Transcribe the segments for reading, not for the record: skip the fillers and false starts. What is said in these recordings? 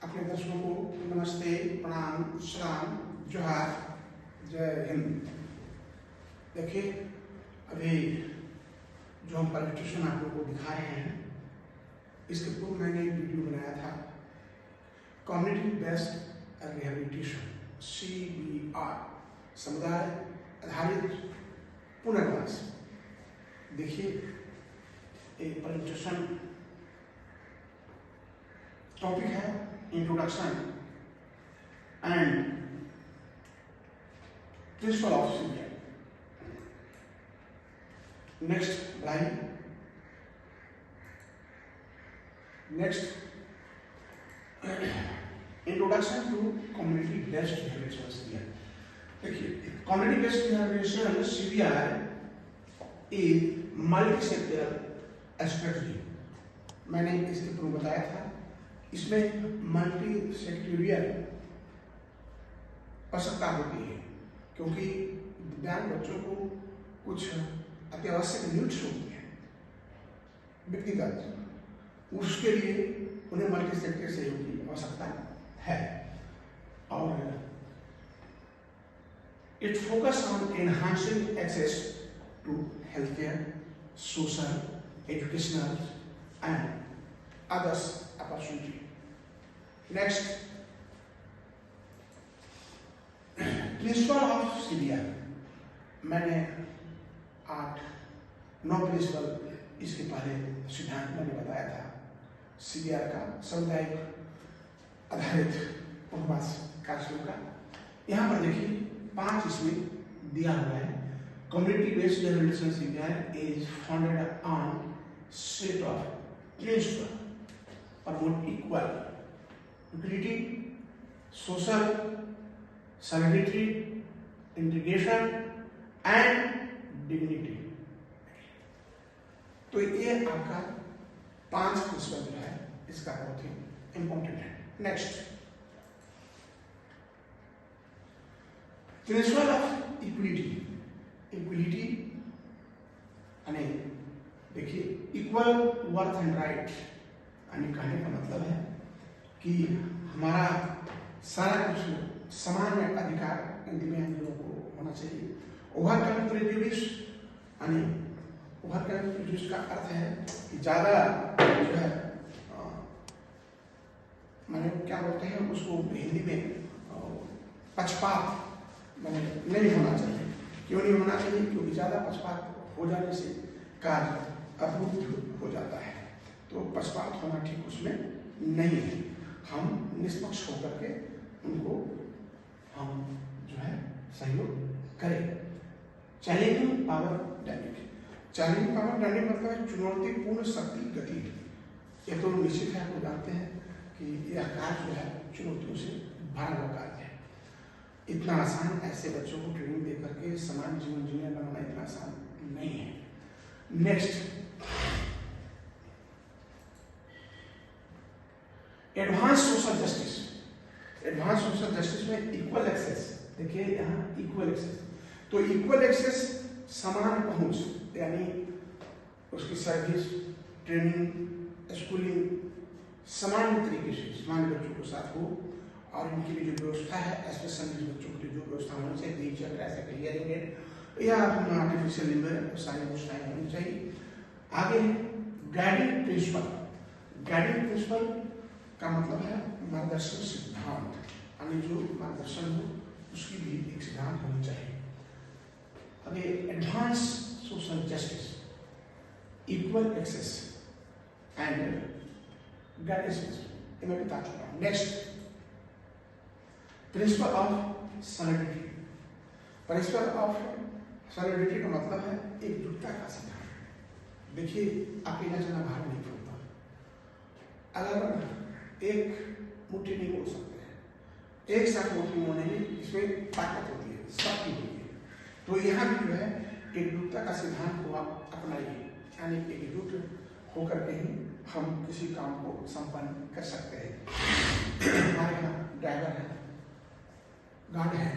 अपने दर्शकों को नमस्ते, प्रणाम, सलाम, जोहार, जय हिंद। देखिए, अभी जो हम प्रेजेंटेशन आप लोगों को दिखा रहे हैं, इसके पूर्व मैंने एक वीडियो बनाया था, कम्युनिटी बेस्ड रिहेबिलिटेशन CBR, समुदाय आधारित पुनर्वास। देखिए, एक प्रेजेंटेशन टॉपिक है introduction and principle of CBR। Next line, next introduction to community based rehabilitation CBR। देखिए, community based rehabilitation CBR is multi sectoral strategy. मैंने इसके पूर्व बताया था, इसमें मल्टी सेक्टोरियल आवश्यकता होती है, क्योंकि दिव्यांग बच्चों को कुछ अत्यावश्यक नीड्स होती हैं व्यक्तिगत, उसके लिए उन्हें मल्टी सेक्टर सहयोग की आवश्यकता है। और it focus on enhancing access to health care, social, educational and others opportunity. Next, principle of CBR। मैंने 8-9 प्रिंसिपल इसके पहले सिद्धांत मैंने बताया था CBR का, सामुदायिक आधारित पुनर्वास कार्यक्रम का। यहाँ पर देखिए 5 इसमें दिया हुआ है। Community based rehabilitation CBR is founded on set of principle promote equal equity, social, solidarity, integration and dignity. तो ये आपका 5 प्रिंसिपल जो है, इसका बहुत ही इंपॉर्टेंट है। Next, principle of equality. Equality यानी देखिए, इक्वल वर्थ एंड राइट, यानी कहने का मतलब है कि हमारा सारा कुछ समान अधिकार इन दिव्यांग लोगों को होना चाहिए। ओवरकम प्रेजुडिस, यानी ओवरकम प्रेजुडिस का अर्थ है कि ज़्यादा जो है मैंने क्या बोलते हैं उसको हिंदी में पक्षपात मैंने नहीं होना चाहिए। क्यों नहीं होना चाहिए? क्योंकि ज़्यादा पक्षपात हो जाने से कार्य अवरुद्ध हो जाता है। तो पक्षपात होना ठीक उसमें नहीं है। हम निष्पक्ष होकर के उनको हम जो है सहयोग करें। Challenging power dynamic. Challenging power dynamic मतलब है चुनौतीपूर्ण शक्ति गति। ये तो निश्चित है, आपको जानते हैं कि यह कार्य जो है चुनौतियों से भरा हुआ कार्य है। इतना आसान ऐसे बच्चों को ट्रेनिंग दे करके समान जीवन जीने बनाना इतना आसान नहीं है। Next, advance social justice. Advance social justice में इक्वल एक्सेस। देखिए यहाँ इक्वल एक्सेस, तो इक्वल एक्सेस समान पहुंच, यानी उसकी सर्विस, ट्रेनिंग, स्कूलिंग समान तरीके से समान बच्चों के साथ हो। और इनके लिए जो व्यवस्था है, स्पेशल बच्चों के लिए जो व्यवस्था होनी चाहिए, टीचर ऐसा क्लियरिंग एड या आर्टिफिशियल लिम्बर, सारी व्यवस्थाएं होनी चाहिए। आगे गाइडिंग प्रिंसिपल। गाइडिंग प्रिंसिपल का मतलब है मार्गदर्शन सिद्धांत, यानी जो मार्गदर्शन हो उसकी भी एक सिद्धांत होनी चाहिए। अभी advance social justice, equal access and guidance, ये मैं बता चुका हूँ। Next, principle of solidarity. Principle of solidarity का मतलब है एकजुटता का सिद्धांत। देखिए, अकेला जना भार नहीं पड़ता। अगर एक मुट्ठी नहीं मोड़ सकते हैं, एक साथ मुट्ठी मोड़ने में इसमें ताकत होती है, शक्ति होती है। तो यहाँ भी जो है एकजुटता का सिद्धांत को आप अपनाइए, यानी एकजुट होकर के ही हम किसी काम को संपन्न कर सकते हैं। हमारे यहाँ ड्राइवर है, गार्ड है,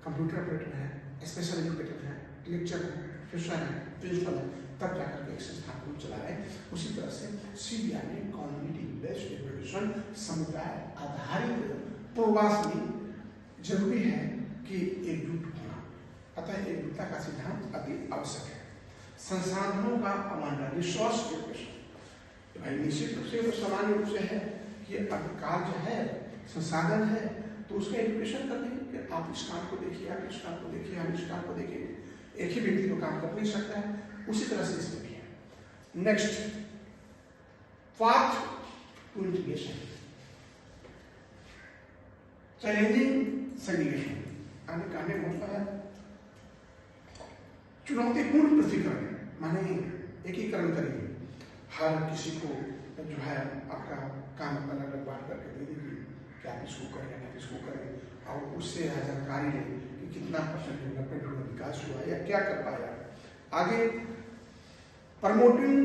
कंप्यूटर ऑपरेटर है, स्पेशल एजुकेटर है, लेक्चर है, प्रोफेसर है, प्रिंसिपल है, तब जाकर के एक संस्थान को चला रहे हैं। उसी तरह से सीबीआई ने कम्युनिटी बेस्ड एजुकेशन, समुदाय आधारित प्रवास में जरूरी है कि एकजुट होना, अतः एकजुटता का सिद्धांत अति आवश्यक है। संसाधनों का अवंटन, रिसोर्स एलोकेशन, भाई निश्चित रूप से तो सामान्य रूप से है कि अधिकार जो है, संसाधन है, तो उसका एजुकेशन करते हैं कि आप इस काम को देखिए, आप इस काम को देखिए, हम इस काम को देखिए। एक ही व्यक्ति को काम कर नहीं सकता है, उसी तरह से इसमें भी है। Next, path to integration, challenging segregation, कहने का मतलब है चुनौतीपूर्ण पृथक्करण, माने एकीकरण करेंगे। हर किसी को जो है आपका काम अलग अलग बांट करके दे देंगे कि आप इसको करें, आप इसको करें, और उससे जानकारी लें कि कितना % डेवलपमेंट हुआ, विकास हुआ या क्या कर पाया। आगे प्रमोटिंग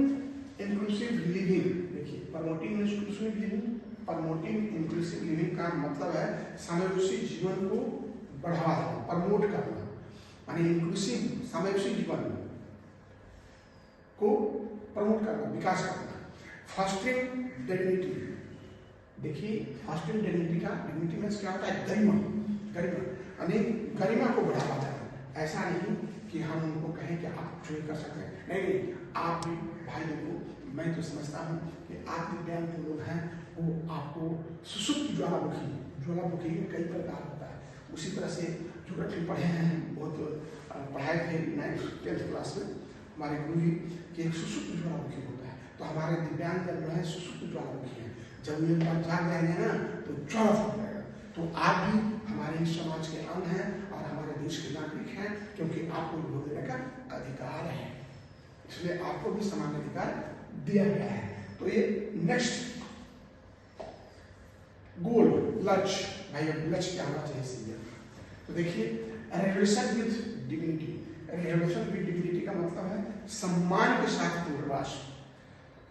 इंक्लूसिव लिविंग, देखिए promoting inclusive living, promoting inclusive living का मतलब है समावेशी जीवन को बढ़ावा देना, प्रमोट करना, माने इंक्लूसिव समावेशी जीवन को प्रमोट करना, विकास करना। फॉस्टरिंग डिग्निटी, देखिए फॉस्टरिंग डिग्निटी का डिग्निटी में क्या होता है, गरिमा, गरिमा यानी गरिमा को बढ़ावा देना। ऐसा नहीं कि हम उनको कहें कि आप कुछ नहीं कर सकते हैं, नहीं, आप भी भाई देखो, मैं तो समझता हूँ कि आप दिव्यांग जो लोग हैं वो आपको सुसुप्त ज्वालामुखी में कई प्रकार होता है। उसी तरह से जो रखी पढ़े हैं, बहुत पढ़ाए थे 9th 10th क्लास में हमारे गुरु जी कि एक सुसुप्त ज्वालामुखी होता है। तो हमारे दिव्यांग जो है सुसुप्त ज्वालामुखी है, जब ये बात जाग जाएंगे ना तो ज्वाला फूट जाएगा। तो आप भी हमारे इस समाज के अंग हैं और हमारे देश के नागरिक हैं, क्योंकि आपको वोट देने का अधिकार है, इसलिए आपको भी समान अधिकार दिया गया है। तो ये नेक्स्ट गोल, लक्ष्य, भाई अब लक्ष्य क्या होना चाहिए सीधे। तो देखिए relation with dignity, relation with dignity का मतलब है सम्मान के साथ पूर्वास,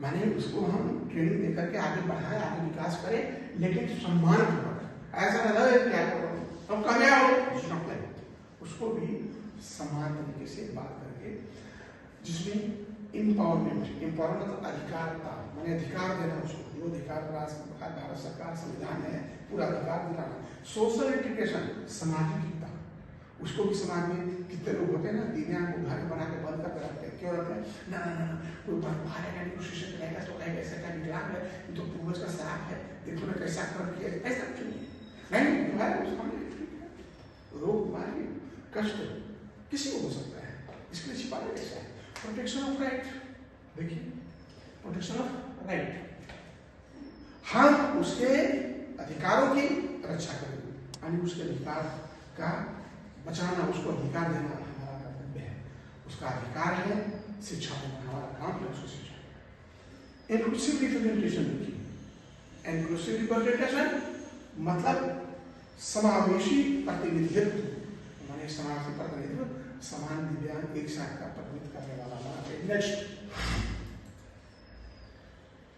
माने उसको हम ट्रेनिंग देकर के आगे बढ़ाएं, आगे विकास करें, लेकिन सम्मान पूर्वक। ऐसा ना लगे क्या करो हम कामयाब, उसको भी समान तरीके से बात करके, जिसमें इम्पावरमेंट अधिकारता, माने अधिकार देना उसको, जो अधिकार भारत सरकार संविधान है पूरा अधिकार दिलाना। सोशल इंटीग्रेशन, सामाजिक एकता, उसको भी समाज में कितने लोग होते हैं ना दिव्यांग को घर बना के बंद करके रखते हैं, क्यों रखते हैं ना, कोई बाहर आने की कोशिश करेगा तो कहेगा ऐसा क्या विकलांग है, ये तो पूर्वज का श्राप है, देखो ना कैसा कर्म किया, ऐसा क्यों नहीं जो है उसका रोग बीमारी कष्ट किसी को हो सकता है, इसके लिए छिपाना कैसा है। प्रोटेक्शन ऑफ राइट, देखिए प्रोटेक्शन ऑफ राइट, हम उसके अधिकारों की रक्षा करेंगे, यानी उसके अधिकार का बचाना, उसको अधिकार देना हमारा कर्तव्य है। उसका अधिकार है शिक्षा देना, हमारा काम है उसको शिक्षा। इंक्लूसिव रिप्रेजेंटेशन, देखिए इंक्लूसिव रिप्रेजेंटेशन मतलब समावेशी प्रतिनिधित्व, हमारे समाज से प्रतिनिधित्व, समान दिव्यांग एक साथ का प्रतिनिधित्व करने वाला हमारा। Next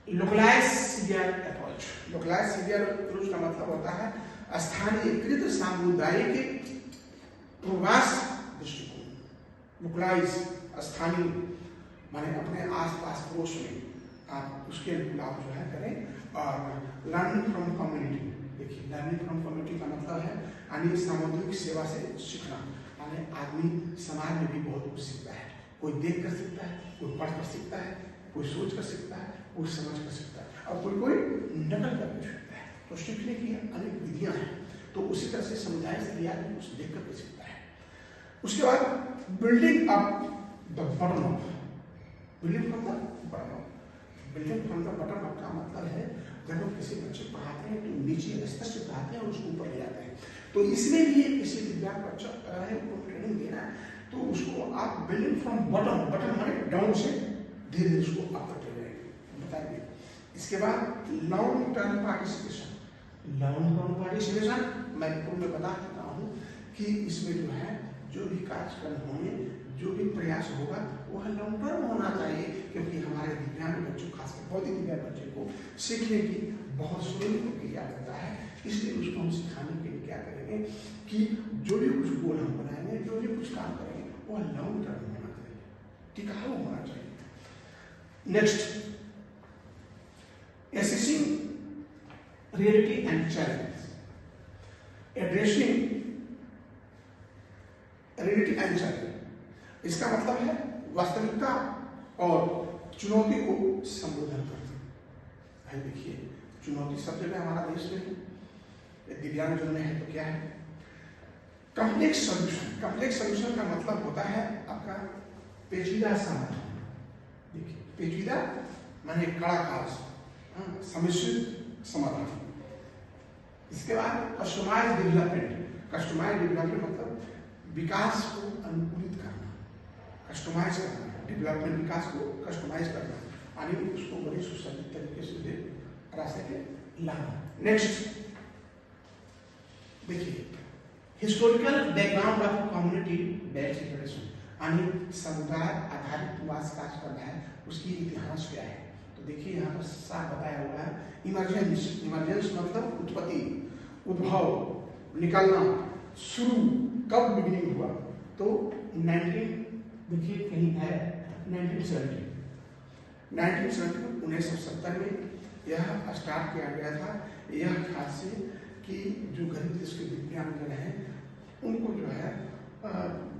localized CBI approach, localized CBI approach का मतलब होता है स्थानीयकृत सामुदायिक प्रवास दृष्टिकोण। लोकलाइज स्थानीय माने अपने आसपास पड़ोस में आप उसके अनुकूल आप जो है करें। और लर्निंग फ्रॉम कम्युनिटी, देखिए लर्निंग फ्रॉम कम्युनिटी का मतलब है यानी सामुदायिक सेवा से सीखना, यानी आदमी समाज में भी बहुत कुछ सीखता है, कोई देख कर सीखता है, कोई पढ़ कर सीखता है, कोई सोच कर सीखता है, कोई समझ कर सीखता है, और कोई नकल करके सीखता है। तो सीखने की अनेक विधियां हैं, तो उसी तरह से समुदाय से भी आदमी कुछ देख करके सीखता है। उसके बाद building up the button up, building from the button up, building from the button up का मतलब है जब हम किसी बच्चे पढ़ाते हैं तो नीचे स्तर से पढ़ाते हैं और उसको ऊपर ले आते हैं। तो इसमें भी किसी दिव्यांग बच्चा अगर है उनको ट्रेनिंग देना है तो उसको आप बिल्डिंग फ्रॉम बटन, बटन माने डाउन से धीरे धीरे उसको अप करते रहेंगे, बताएंगे। इसके बाद long term participation, long term participation मैं पूर्व में बता चुका हूँ कि इसमें जो है जो भी कार्यक्रम होंगे, जो भी प्रयास होगा वह लॉन्ग टर्म होना चाहिए, क्योंकि हमारे दिव्यांग बच्चों खासकर बौद्धिक दिव्यांग बच्चे को सीखने की बहुत सुंदर प्रक्रिया रहता है। इसलिए उसको हम सिखाने के लिए क्या करेंगे कि जो भी कुछ गोल हम बनाएंगे, जो भी कुछ काम करेंगे वह लॉन्ग टर्म होना चाहिए, टिकाऊ होना चाहिए। Next, assessing reality and challenges, addressing reality and challenge, इसका मतलब है वास्तविकता और चुनौती को संबोधन करना। भाई देखिए, चुनौती सब जगह हमारा देश में है, दिव्यांगजन में है तो क्या है? Complex solution. कॉम्प्लेक्स सॉल्यूशन का मतलब होता है आपका पेचीदा समाधान। देखिए, पेचीदा माने कड़ा काज, सम्मिश्रित समाधान। इसके बाद कस्टमाइज डेवलपमेंट। कस्टमाइज डेवलपमेंट मतलब विकास को अनुकूलित करना, कस्टमाइज करना, डेवलपमेंट विकास को कस्टमाइज करना, यानी उसको बड़ी सुसज्जित तरीके से रास्ते पे लाना। नेक्स्ट देखिए, historical background of community based education, यानी समुदाय आधारित निवास कार्य करना है, उसकी इतिहास क्या है। तो देखिए यहाँ पर साफ बताया हुआ है, इमरजेंस। इमरजेंस मतलब उत्पत्ति, उद्भव, निकलना, शुरू, कब बिगिनिंग हुआ। तो 19 देखिए कहीं है 1970 1970 में यह स्टार्ट किया गया था। यह ख्याल से कि जो गरीब देश के दिव्यांगजन हैं उनको जो है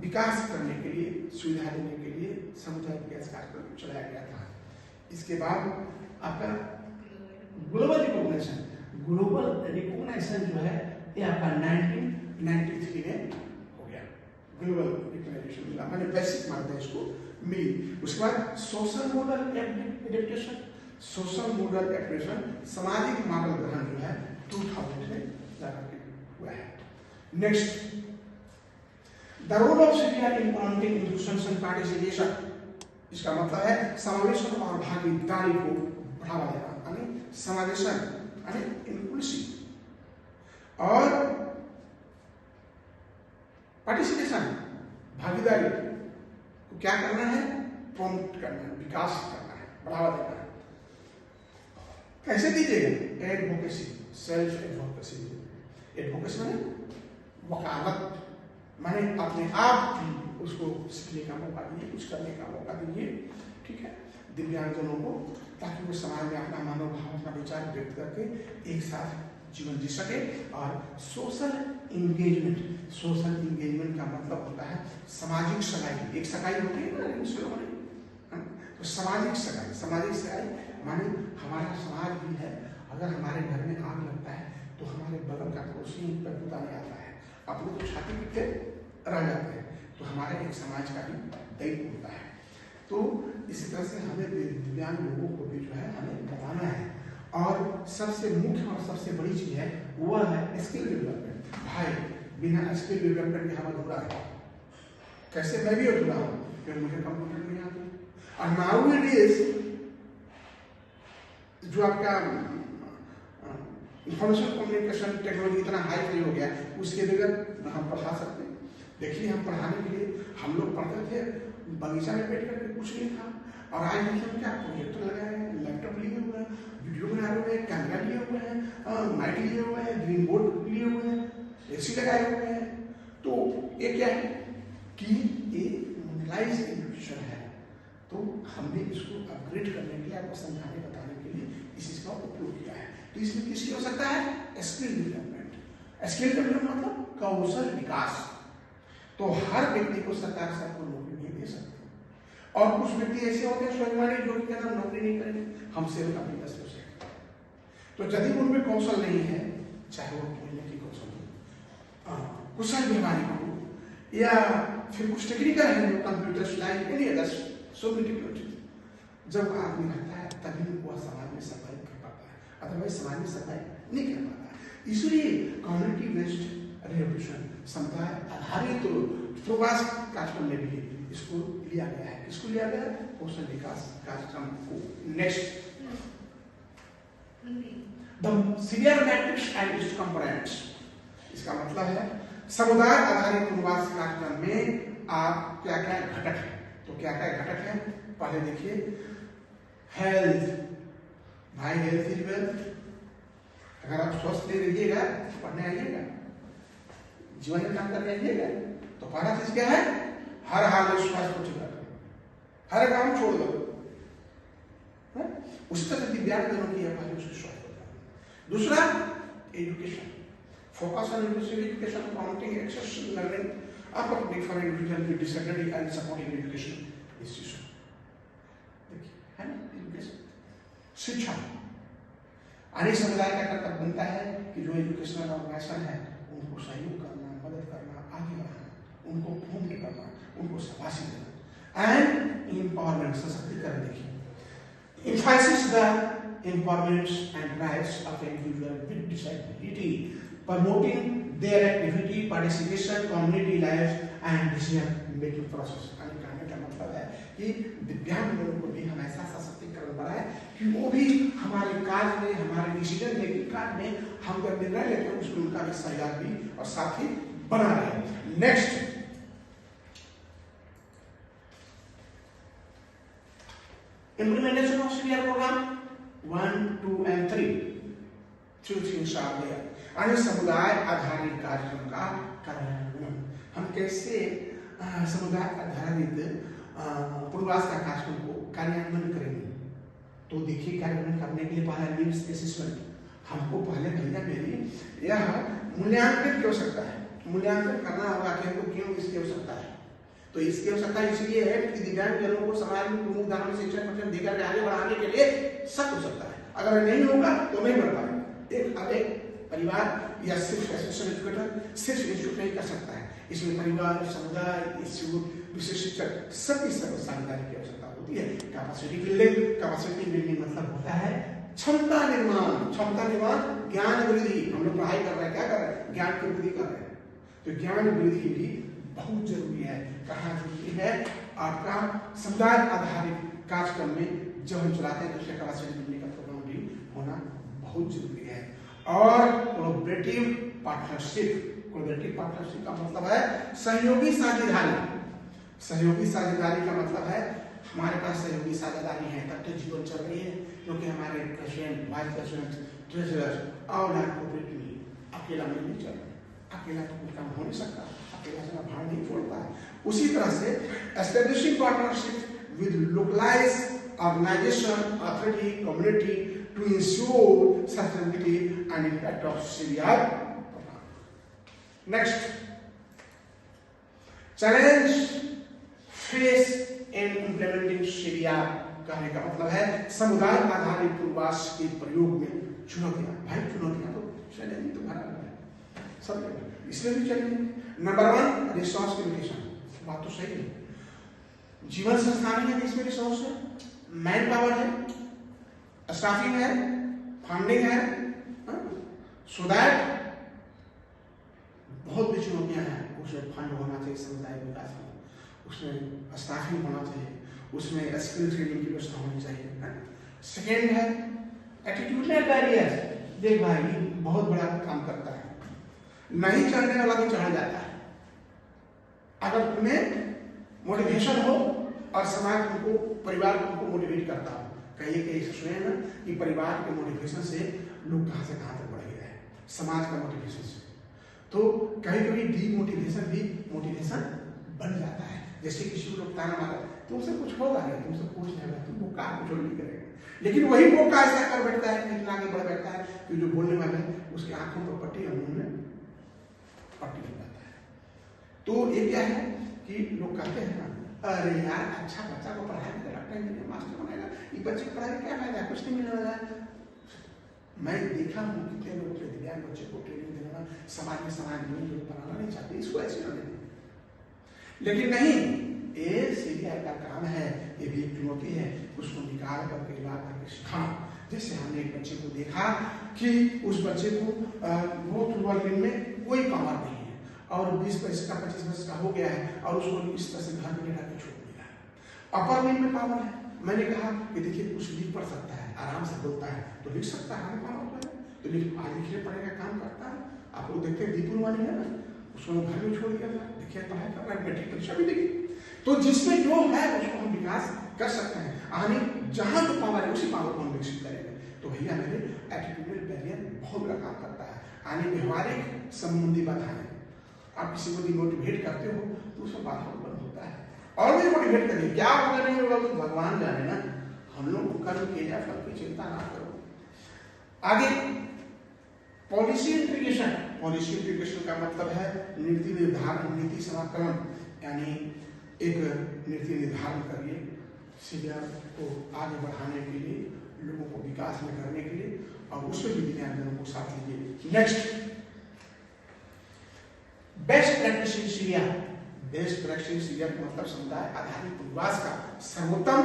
विकास करने के लिए, सुविधा देने के लिए समुदाय विकास कार्यक्रम चलाया गया था। इसके बाद आपका ग्लोबल रिकॉग्निशन। ग्लोबल रिकॉग्निशन जो है ये आपका 1993 में हो गया। ग्लोबल रिकॉग्निशन मिला, मैंने वैश्विक मान्यता इसको मिली। उसके बाद social model adaptation. Social model adaptation, सामाजिक मॉडल ग्रहण जो है 2000 में जाकर हुआ है। Next, the role of senior in promoting inclusion and participation. इसका मतलब है समावेशन और भागीदारी को बढ़ावा देना, यानी समावेशन यानी इंक्लूसिव, और पार्टिसिपेशन भागीदारी को क्या करना है? प्रमोट करना है, विकास करना है, बढ़ावा देना है। कैसे दीजिएगा? Advocacy, self advocacy. एडवोकेसी माने वकालत, माने अपने आप उसको सीखने का मौका दीजिए, कुछ करने का मौका दीजिए, ठीक है, दिव्यांगजनों को, ताकि वो समाज में अपना मनोभाव, अपना विचार व्यक्त करके एक साथ जीवन जी सके। और सोशल इंगेजमेंट। सोशल इंगेजमेंट का मतलब होता है सामाजिक सगाई। एक सगाई होती है ना मुस्लिमों में, तो सामाजिक सगाई। सामाजिक सगाई माने हमारा समाज भी है, अगर हमारे घर में आग लगता है तो हमारे बगल का पड़ोसी पर बुताने आता है, आप लोग तो छाती पीटते रह जाते हैं, तो हमारे एक समाज का भी दायित्व होता है। तो इसी तरह से हमें दिव्यांग लोगों को भी जो है हमें बताना है। और सबसे मुख्य और सबसे बड़ी चीज है वह है स्किल डेवलपमेंट। भाई बिना स्किल डेवलपमेंट के हम अधूरा है। कैसे? मैं भी अधूरा हूँ क्योंकि मुझे कंप्यूटर नहीं आता। और नाउ इट इज जो आपका इंफॉर्मेशन कम्युनिकेशन टेक्नोलॉजी इतना हाई फाई हो गया, उसके बगैर हम पढ़ा सकते हैं। देखिए, हम पढ़ाने के लिए हम लोग पढ़ते थे बगीचा में बैठ करके, कुछ नहीं था, और आज देखिए क्या प्रोजेक्टर लगाए हैं, लैपटॉप लिए हुए हैं, वीडियो बना रहे हैं, कैमरा लिए हुए हैं, माइक लिए हुए हैं, ग्रीन बोर्ड लिए हुए हैं, एसी लगाए हुए हैं। तो ये क्या है कि ये मोनलाइज एजुकेशन है। तो हमने इसको अपग्रेड करने के लिए, आपको समझाने बताने के लिए इस चीज का उपयोग किया है। तो इसमें किसकी हो सकता है? Skill development. स्किल डेवलपमेंट मतलब कौशल विकास। तो हर व्यक्ति को सरकार सबको नौकरी नहीं दे सकती, और कुछ व्यक्ति ऐसे होते हैं स्वयं जो कि कहना नौकरी नहीं करेंगे, हम सिर्फ अपनी 10%। तो यदि उनमें कौशल नहीं है, चाहे वो बोलने की कौशल हो, कुशल व्यवहारिक हो, या फिर कुछ टेक्निकल है, कंप्यूटर सिलाई, any other so many technology, जब आदमी रहता है तभी वह समाज में सर्वाइव कर पाता है, अदरवाइज समाज में सर्वाइव नहीं कर पाता है। इसलिए कम्युनिटी बेस्ड रिवोल्यूशन, समुदाय आधारित प्रवास कार्यक्रम में भी इसको लिया गया है। किसको लिया गया? कौशल विकास कार्यक्रम को। Next, the senior matrix and it's components. इसका मतलब है समुदाय आधारित प्रवास कार्यक्रम में आप क्या क्या घटक है। तो क्या क्या घटक है? पहले देखिए, हेल्थ। भाई हेल्थ इज वेल्थ। अगर आप स्वस्थ नहीं रहिएगा तो पढ़ने आइएगा, जीवन में काम करने आइएगा, तो पहला चीज क्या है? हर हाल में स्वास्थ्य को ठीक रखो, हर काम छोड़ दो, उसी तरह से दिव्यांगजनों की यह पहले उसकी शॉर्ट होता है। दूसरा education, focus on inclusive education, promoting access to learning, opportunity for individual with disability and supporting education institution. देखिए है ना, एजुकेशन शिक्षा। अन्य समुदाय का कर्तव्य बनता है कि जो एजुकेशनल ऑर्गेनाइजेशन है उनको सहयोग करना, मदद करना, आगे बढ़ाना, उनको फॉर्म करना, उनको शाबाशी देना एंड एम्पावरमेंट, सशक्तिकरण। देखिए emphasizes the empowerment and rights of individual with disability, promoting their activity, participation, community life and decision making process। कहने का मतलब है कि दिव्यांग लोगों को भी हम ऐसा सशक्तिकरण बनाए कि वो भी हमारे कार्य में, हमारे डिसीजन मेकिंग कार्य में हम जब निर्णय लेते हैं उसमें उनका भी सहयोग भी और साथ ही बना रहे। Next, implementation of CDR program 1, 2 and 3, 2 things are there। अन्य समुदाय आधारित कार्यक्रम का कार्यान्वयन, हम कैसे समुदाय आधारित पूर्वास का कार्यक्रम को कार्यान्वयन करेंगे। तो देखिए, कार्यान्वयन करने के लिए पहला नीड्स असेसमेंट, हमको पहले भैया मेरी यह मूल्यांकन की आवश्यकता है। मूल्यांकन करना होगा कि हमको क्यों इसकी आवश्यकता है। तो इसकी आवश्यकता इसलिए है कि दिव्यांगजनों को समाज में प्रमुख धारण शिक्षण प्रचलन देकर आगे बढ़ाने के लिए सख्त हो सकता है। अगर नहीं होगा तो नहीं बढ़ पाएगा। एक परिवार या सिर्फ एसोसिएशन एजुकेटर सिर्फ इंस्टीट्यूट नहीं कर सकता है, इसमें परिवार, समुदाय, इंस्टीट्यूट, विशेष शिक्षक सबकी साझेदारी की आवश्यकता होती है। कैपेसिटी बिल्डिंग, कैपेसिटी बिल्डिंग मतलब होता है क्षमता निर्माण। क्षमता निर्माण, ज्ञान वृद्धि। हम लोग पढ़ाई कर रहे हैं, क्या कर रहे हैं, ज्ञान की वृद्धि कर रहे हैं। तो ज्ञान वृद्धि भी बहुत जरूरी है। कहाँ जरूरी है, आपका समुदाय आधारित कार्यक्रम में जब हम चलाते हैं तो उसके कैपेसिटी बिल्डिंग का प्रोग्राम भी होना बहुत जरूरी है। और कोलैबोरेटिव पार्टनरशिप, कोलैबोरेटिव पार्टनरशिप का मतलब है सहयोगी साझेदारी। सहयोगी साझेदारी का मतलब है हमारे पास सहयोगी साझेदारी है तब तो जीवन चल रही है, क्योंकि हमारे प्रेसिडेंट, वाइस प्रेसिडेंट, ट्रेजरर और अकेला नहीं चल रहा। अकेला तो कुछ काम हो नहीं सकता, अकेला से भाड़ नहीं फोड़ता है। उसी तरह से establishing partnership with localized organization, authority, community to ensure sustainability and impact of CDR program। Next, challenge face in implementing CDR कहने का मतलब है समुदाय आधारित पूर्वास के प्रयोग में चुनौतियां। भाई चुनौतियां तो चैलेंज तो भरा है सब जगह, इसमें भी चैलेंज। नंबर 1 रिसोर्स लिमिटेशन, बात तो सही है। जीवन संसाधन है, इसमें रिसोर्स है, मैन पावर है, स्टाफिंग है, फंडिंग है, सो दैट बहुत भी चुनौतियां हैं। उसमें फंड होना चाहिए समुदाय विकास में, उसमें स्टाफिंग होना चाहिए, उसमें स्किल ट्रेनिंग की व्यवस्था होनी चाहिए। सेकेंड है एटीट्यूडल बैरियर्स। देख भाई बहुत बड़ा काम करता है, नहीं चढ़ने वाला भी चढ़ जाता है। अगर तुम्हें मोटिवेशन हो और समाज तुमको, परिवार तुमको मोटिवेट करता हो, कहिए कि ऐसे सुने ना कि परिवार के मोटिवेशन से लोग कहां से कहां तक बढ़ गए हैं, समाज का मोटिवेशन से। तो कभी कभी डीमोटिवेशन भी मोटिवेशन बन जाता है। जैसे किसी को लोग ताना मारा, तुमसे कुछ होगा नहीं, तुमसे कुछ नहीं होगा, तुमको काम कुछ नहीं करेगा, लेकिन वही मौका ऐसा कर बैठता है कि इतना आगे बढ़ बैठता है कि जो बोलने वाले उसके आंखों पर पट्टी और मुंह में पट्टी लग जाता है। तो ये क्या है कि लोग कहते हैं ना, अरे यार अच्छा बच्चा को पढ़ाई तो लगता है मास्टर बनाएगा, ये बच्चे की पढ़ाई क्या फायदा, कुछ नहीं मिलने वाला है। मैं देखा हूँ कितने लोग अपने दिव्यांग बच्चे को ट्रेनिंग देना, समाज में समाज में बनाना नहीं चाहते, इसको ऐसे ना देते। लेकिन नहीं, ये सीडीआर का काम है, ये भी एक चुनौती है, उसको निकाल करके ला करके सिखाओ। जैसे हमने एक बच्चे को देखा कि उस बच्चे को वो फुटबॉल में कोई पावर नहीं है और 20 पैसे का 25 पैसे का हो गया है और उसको इस तरह से घर में लेकर छोड़ दिया है। अपर लिंग में पावर है, मैंने कहा कि देखिए कुछ लिख पढ़ सकता है, आराम से बोलता है तो लिख सकता है, हमें पावर है तो लिखने पढ़ने का काम करता है। आप लोग देखते हैं दीपुल वाली है ना, उसको घर में छोड़ दिया था, देखिए पढ़ाई कर रहा है, मैट्रिक परीक्षा भी देगी। तो जिसमें जो है उसको हम विकास कर सकते हैं, आने जहां जो पावर है उसी पावर को हम विकसित करेंगे। तो भैया मेरे एटीट्यूडल बैरियर बहुत बड़ा काम करता है। आने व्यवहारिक संबंधी बाधाएं, आप किसी को डिमोटिवेट करते हो तो उसमें बाधा उत्पन्न होता है, और भी मोटिवेट करिए, क्या होगा नहीं होगा तो भगवान जाने ना, हम लोग कर्म किए जाए, फल की चिंता ना करो। आगे पॉलिसी इंटीग्रेशन। पॉलिसी इंटीग्रेशन का मतलब है नीति निर्धारण, नीति समाकलन, यानी एक नीति निर्धारण करिए सीनियर को आगे बढ़ाने के लिए, लोगों को विकास में करने के लिए, और उसमें भी दिव्यांगजनों को साथ लीजिए। Next best practice in Syria. Best practice in Syria का मतलब समुदाय आधारित पुनर्वास का सर्वोत्तम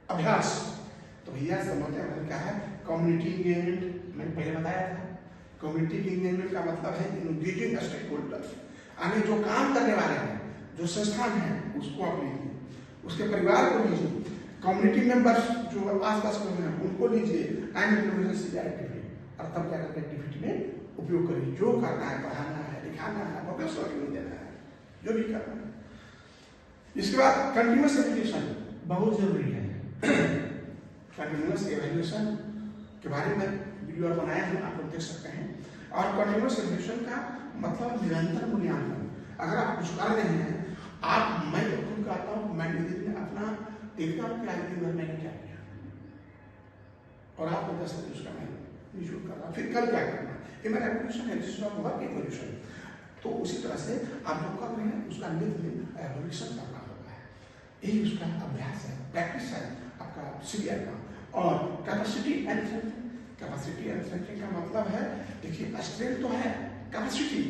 अभ्यास। तो भैया समझते हैं क्या है कम्युनिटी एंगेजमेंट। मैंने पहले बताया था कम्युनिटी एंगेजमेंट का मतलब है एंगेजिंग स्टेक होल्डर्स, यानी जो काम करने वाले हैं, जो संस्थान है उसको आप लीजिए, उसके परिवार को लीजिए, कम्युनिटी मेंबर्स जो आसपास के हैं उनको लीजिए, एंड एक्टिविटी, और तब क्या करते एक्टिविटी में उपयोग करिए। जो करना है, पढ़ाना है, लिखाना है, प्रोफेसर को देना है, जो भी करना है। इसके बाद कंटिन्यूअस एजुकेशन बहुत जरूरी है। कंटिन्यूअस एवैल्यूएशन के बारे में वीडियो बनाया है, आप लोग देख सकते हैं। और कंटिन्यूअस एवैल्यूएशन का मतलब निरंतर मूल्यांकन। अगर आप कुछ कर रहे हैं, आप, मैं तो खुद कहता हूँ, मैं अपना देखता हूँ कि आज दिन भर मैंने क्या किया, और आपको 10 दिन उसका मैं निशुल्क कर रहा, फिर कल क्या करना, ये मेरा एवोल्यूशन है, जिसका वर्क एवोल्यूशन। तो उसी तरह से आप जो कर रहे हैं उसका नित्य एवोल्यूशन करना होता है, यही उसका अभ्यास है, प्रैक्टिस है आपका सीरिया का। और capacity and strength. Capacity and strength का मतलब है, देखिए स्ट्रेंथ तो है, कैपेसिटी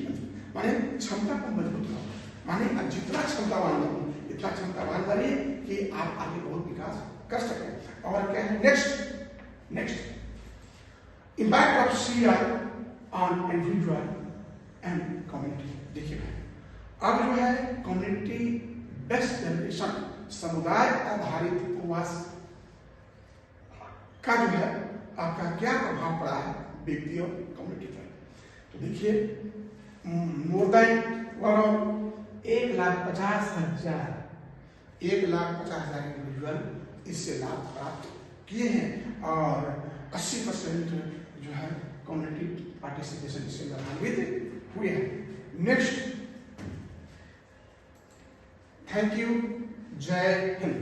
माने क्षमता को मजबूत करो, माने जितना क्षमतावान बनो इतना क्षमतावान बनिए कि आप आगे बहुत विकास कर सकें। और क्या है next impact of CR on individual and community. देखिए अब जो है कम्युनिटी बेस्ट जनरेशन, समुदाय आधारित उपवास का जो है आपका क्या प्रभाव पड़ा है व्यक्ति और कम्युनिटी पर। तो देखिए मोर देन 1,50,000 इंडिविजुअल इससे लाभ प्राप्त किए हैं, और 80% जो है कम्युनिटी पार्टिसिपेशन इससे लाभान्वित हुए हैं। नेक्स्ट, थैंक यू, जय हिंद।